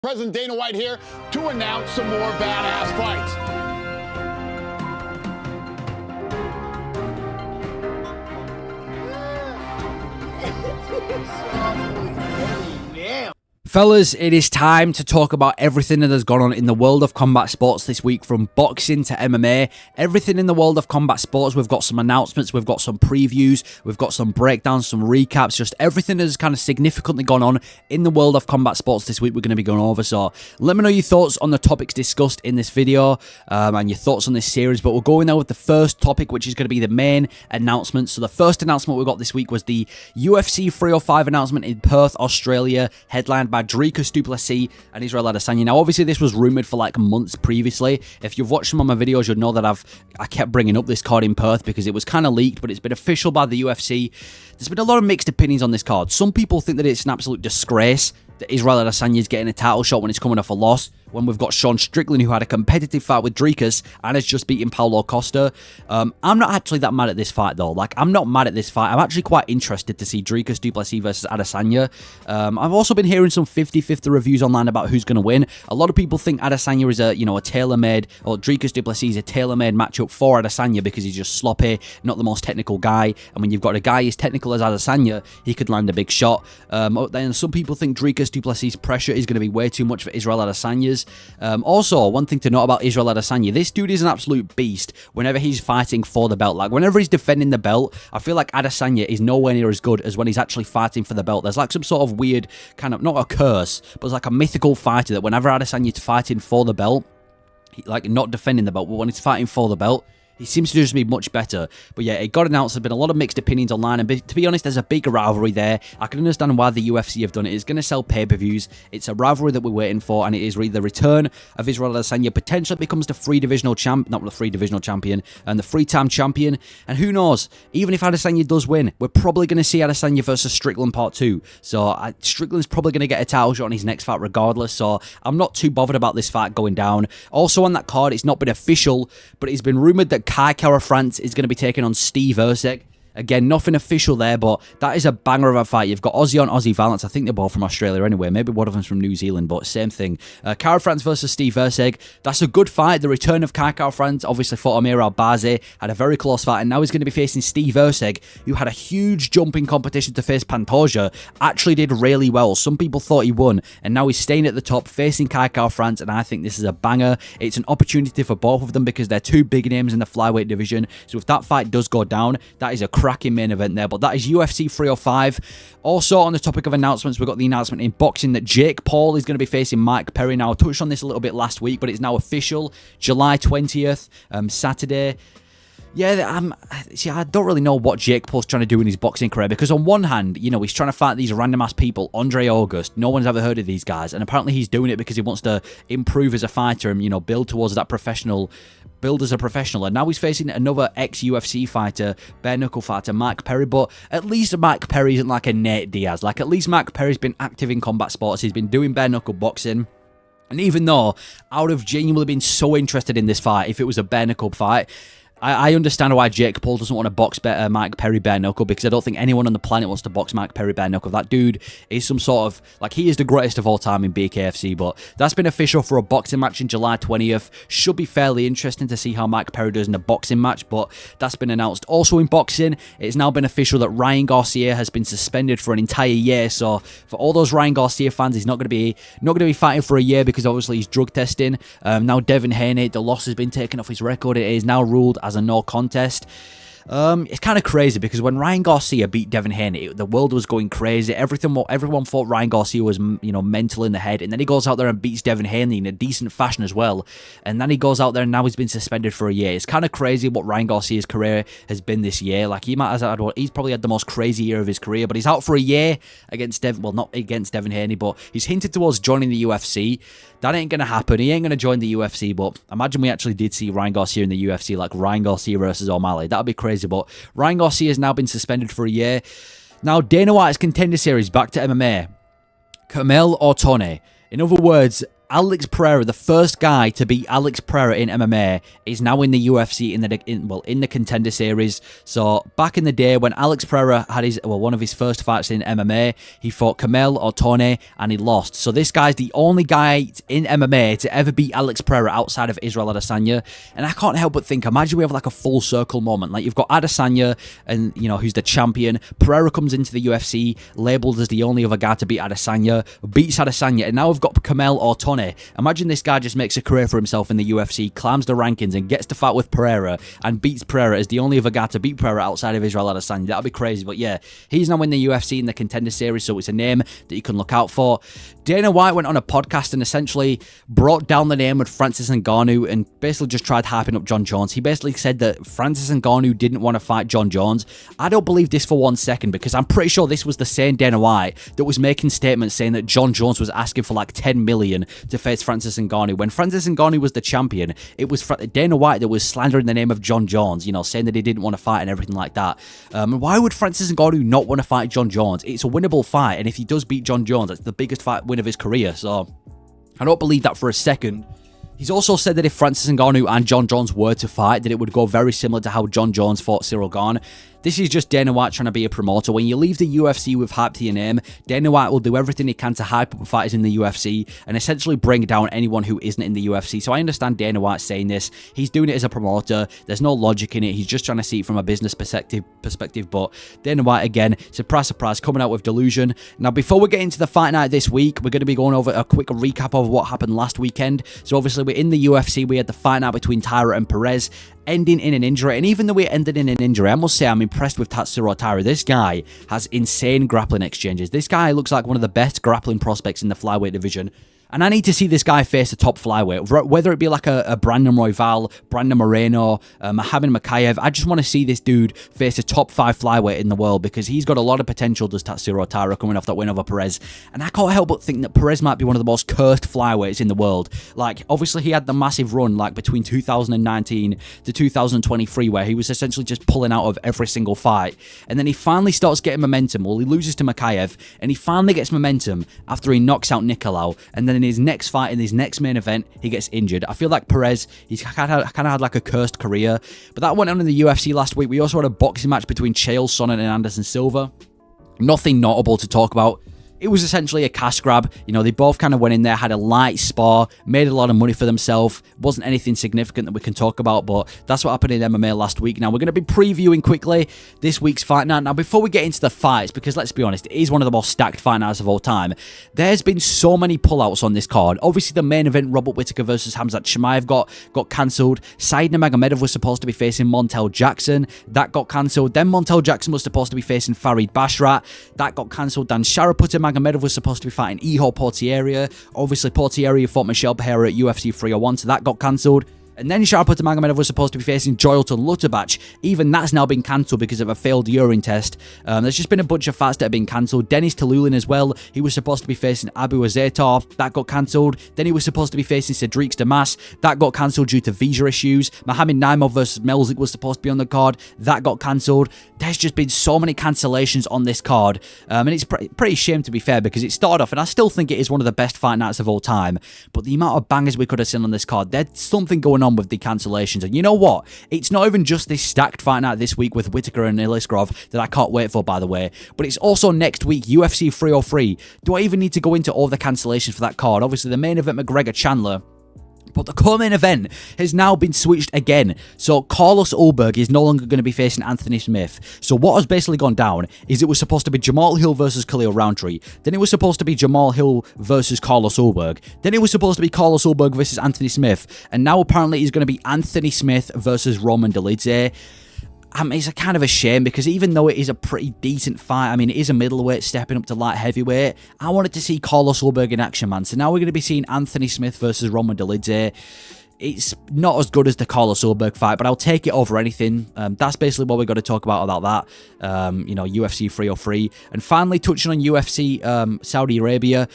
President Dana White here to announce some more badass fights. Fellas, it is time to talk about everything that has gone on in the world of combat sports this week, from boxing to MMA. Everything in the world of combat sports. We've got some announcements, we've got some previews, we've got some breakdowns, some recaps, just everything that has kind of significantly gone on in the world of combat sports this week we're going to be going over. So let me know your thoughts on the topics discussed in this video and your thoughts on this series. But we'll go in there with the first topic, which is going to be the main announcement. So the first announcement we got this week was the UFC 305 announcement in Perth, Australia, headlined by Dricus du Plessis and Israel Adesanya. Now, obviously, this was rumored for like months previously. If you've watched some of my videos, you'll know that I kept bringing up this card in Perth because it was kind of leaked, but it's been official by the UFC. There's been a lot of mixed opinions on this card. Some people think that it's an absolute disgrace that Israel Adesanya is getting a title shot when it's coming off a loss, when we've got Sean Strickland, who had a competitive fight with Dricus and has just beaten Paulo Costa. I'm not actually that mad at this fight, though. Like, I'm not mad at this fight. I'm actually quite interested to see Dricus du Plessis versus Adesanya. I've also been hearing some 50-50 reviews online about who's going to win. A lot of people think Adesanya is a tailor-made, or Dricus du Plessis is a tailor-made matchup for Adesanya because he's just sloppy, not the most technical guy. And when you've got a guy as technical as Adesanya, he could land a big shot. Then some people think Dricus du Plessis' pressure is going to be way too much for Israel Adesanya's. Also, one thing to note about Israel Adesanya, this dude is an absolute beast whenever he's fighting for the belt. Like, whenever he's defending the belt, I feel like Adesanya is nowhere near as good as when he's actually fighting for the belt. There's like some sort of weird, kind of, not a curse, but it's like a mythical fighter that whenever Adesanya's fighting for the belt, like not defending the belt, but when he's fighting for the belt, he seems to just be much better. But yeah, it got announced. There's been a lot of mixed opinions online. And to be honest, there's a big rivalry there. I can understand why the UFC have done it. It's going to sell pay-per-views. It's a rivalry that we're waiting for. And it is really the return of Israel Adesanya. Potentially becomes the three-time champion. And who knows? Even if Adesanya does win, we're probably going to see Adesanya versus Strickland Part 2. So Strickland's probably going to get a title shot on his next fight regardless. So I'm not too bothered about this fight going down. Also on that card, it's not been official, but it's been rumoured that Kai Kara-France is going to be taking on Steve Erceg. Again, nothing official there, but that is a banger of a fight. You've got Aussie on Aussie violence. I think they're both from Australia anyway. Maybe one of them's from New Zealand, but same thing. Kara-France versus Steve Erceg. That's a good fight. The return of Kai Kara-France, obviously fought Amir Albazi, had a very close fight, and now he's going to be facing Steve Erceg, who had a huge jump in competition to face Pantoja. Actually did really well. Some people thought he won, and now he's staying at the top, facing Kai Kara-France, and I think this is a banger. It's an opportunity for both of them because they're two big names in the flyweight division. So if that fight does go down, that is a cracking main event there. But that is UFC 305. Also, on the topic of announcements, we've got the announcement in boxing that Jake Paul is going to be facing Mike Perry. Now, I touched on this a little bit last week, but it's now official. July 20th, Saturday. Yeah, I don't really know what Jake Paul's trying to do in his boxing career, because on one hand, he's trying to fight these random ass people, Andre August, no one's ever heard of these guys, and apparently he's doing it because he wants to improve as a fighter and, build towards that build as a professional. And now he's facing another ex-UFC fighter, bare knuckle fighter, Mike Perry. But at least Mike Perry isn't like a Nate Diaz. Like, at least Mike Perry's been active in combat sports. He's been doing bare knuckle boxing. And even though I would have genuinely been so interested in this fight if it was a bare knuckle fight, I understand why Jake Paul doesn't want to box Mike Perry bare knuckle, because I don't think anyone on the planet wants to box Mike Perry bare knuckle. That dude is some sort of, like, he is the greatest of all time in BKFC. But that's been official for a boxing match in July 20th. Should be fairly interesting to see how Mike Perry does in a boxing match, but that's been announced. Also in boxing, it's now been official that Ryan Garcia has been suspended for an entire year. So for all those Ryan Garcia fans, he's not going to be fighting for a year because obviously he's drug testing. Now Devin Haney, the loss has been taken off his record. It is now ruled as a no contest. It's kind of crazy because when Ryan Garcia beat Devin Haney, the world was going crazy. Everyone thought Ryan Garcia was, mental in the head, and then he goes out there and beats Devin Haney in a decent fashion as well. And then he goes out there and now he's been suspended for a year. It's kind of crazy what Ryan Garcia's career has been this year. Like, he's probably had the most crazy year of his career, but he's out for a year against not against Devin Haney, but he's hinted towards joining the UFC. That ain't going to happen. He ain't going to join the UFC, but imagine we actually did see Ryan Garcia in the UFC, like Ryan Garcia versus O'Malley. That would be crazy, but Ryan Garcia has now been suspended for a year. Now, Dana White's Contender Series back to MMA. Kamel or Tony? In other words, Alex Pereira, the first guy to beat Alex Pereira in MMA, is now in the UFC in the Contender series. So back in the day when Alex Pereira had one of his first fights in MMA, he fought Kamel Ortone and he lost. So this guy's the only guy in MMA to ever beat Alex Pereira outside of Israel Adesanya. And I can't help but think, imagine we have like a full circle moment. Like you've got Adesanya, and who's the champion. Pereira comes into the UFC, labeled as the only other guy to beat Adesanya, beats Adesanya, and now we've got Kamel Ortone. Imagine this guy just makes a career for himself in the UFC, climbs the rankings and gets to fight with Pereira and beats Pereira as the only other guy to beat Pereira outside of Israel Adesanya. That'd be crazy. But yeah, he's now in the UFC in the Contender series, so it's a name that you can look out for. Dana White went on a podcast and essentially brought down the name of Francis Ngannou and basically just tried hyping up Jon Jones. He basically said that Francis Ngannou didn't want to fight Jon Jones. I don't believe this for 1 second, because I'm pretty sure this was the same Dana White that was making statements saying that Jon Jones was asking for like 10 million to face Francis Ngannou. When Francis Ngannou was the champion, it was Dana White that was slandering the name of Jon Jones, saying that he didn't want to fight and everything like that. Why would Francis Ngannou not want to fight Jon Jones? It's a winnable fight, and if he does beat Jon Jones, that's the biggest win of his career. So I don't believe that for a second. He's also said that if Francis Ngannou and Jon Jones were to fight, that it would go very similar to how Jon Jones fought Cyril Gane. This is just Dana White trying to be a promoter. When you leave the UFC with hype to your name, Dana White will do everything he can to hype up fighters in the UFC and essentially bring down anyone who isn't in the UFC. So I understand Dana White saying this. He's doing it as a promoter. There's no logic in it. He's just trying to see it from a business perspective. But Dana White, again, surprise, surprise, coming out with delusion. Now, before we get into the fight night this week, we're going to be going over a quick recap of what happened last weekend. So obviously, we're in the UFC. We had the fight night between Taira and Perez, ending in an injury. And even though it ended in an injury, I must say I'm impressed with Tatsuro Taira. This guy has insane grappling exchanges. This guy looks like one of the best grappling prospects in the flyweight division. And I need to see this guy face a top flyweight, whether it be like a Brandon Royval, Brandon Moreno, Mohamed Makayev. I just want to see this dude face a top 5 flyweight in the world, because he's got a lot of potential, does Tatsuro Taira, coming off that win over Perez. And I can't help but think that Perez might be one of the most cursed flyweights in the world. Like, obviously he had the massive run, like between 2019 to 2023, where he was essentially just pulling out of every single fight. And then he finally starts getting momentum. Well, he loses to Makayev, and he finally gets momentum after he knocks out Nicolau. And then in his next fight, in his next main event, he gets injured. I feel like Perez, he's kind of had like a cursed career. But that went on in the UFC last week. We also had a boxing match between Chael Sonnen and Anderson Silva. Nothing notable to talk about. It was essentially a cash grab. They both kind of went in there, had a light spar, made a lot of money for themselves. Wasn't anything significant that we can talk about, but that's what happened in MMA last week. Now, we're going to be previewing quickly this week's fight night. Now, before we get into the fights, because let's be honest, it is one of the most stacked fight nights of all time, there's been so many pullouts on this card. Obviously, the main event, Robert Whittaker versus Khamzat Chimaev, got cancelled. Said Nurmagomedov was supposed to be facing Montel Jackson. That got cancelled. Then Montel Jackson was supposed to be facing Farid Bashrat. That got cancelled. Dan Sharaputta Magomedov was supposed to be fighting Iho Portiera. Obviously, Portiera fought Michelle Pereira at UFC 301, so that got cancelled. And then Sharaputta Magomedov was supposed to be facing Joelton Lutterbach. Even that's now been cancelled because of a failed urine test. There's just been a bunch of fights that have been cancelled. Denis Talulin as well. He was supposed to be facing Abu Azaitar. That got cancelled. Then he was supposed to be facing Cedric Damas. That got cancelled due to visa issues. Mohamed Naimov versus Melzik was supposed to be on the card. That got cancelled. There's just been so many cancellations on this card. And it's pretty shame, to be fair, because it started off, and I still think it is one of the best fight nights of all time. But the amount of bangers we could have seen on this card, there's something going on with the cancellations. And you know what? It's not even just this stacked fight night this week with Whittaker and Iliskrov that I can't wait for, by the way, but it's also next week, UFC 303. Do I even need to go into all the cancellations for that card? Obviously, the main event, McGregor Chandler. But the co-main event has now been switched again. So Carlos Ulberg is no longer going to be facing Anthony Smith. So what has basically gone down is it was supposed to be Jamal Hill versus Khalil Roundtree. Then it was supposed to be Jamal Hill versus Carlos Ulberg. Then it was supposed to be Carlos Ulberg versus Anthony Smith. And now apparently it's going to be Anthony Smith versus Roman Dolidze. It's a kind of a shame, because even though it is a pretty decent fight, it is a middleweight stepping up to light heavyweight, I wanted to see Carlos Ulberg in action, man. So now we're going to be seeing Anthony Smith versus Roman Dolidze. It's not as good as the Carlos Ulberg fight, but I'll take it over anything. That's basically what we've got to talk about that. UFC 303. And finally, touching on UFC Saudi Arabia,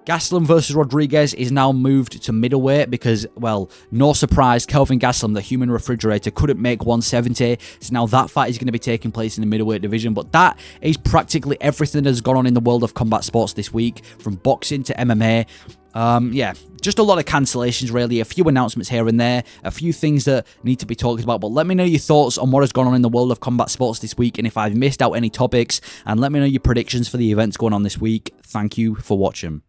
Gastelum versus Rodriguez is now moved to middleweight because, well, no surprise, Kelvin Gastelum, the human refrigerator, couldn't make 170. So now that fight is going to be taking place in the middleweight division. But that is practically everything that has gone on in the world of combat sports this week, from boxing to MMA. Yeah, just a lot of cancellations really, a few announcements here and there, a few things that need to be talked about, but let me know your thoughts on what has gone on in the world of combat sports this week and if I've missed out any topics, and let me know your predictions for the events going on this week. Thank you for watching.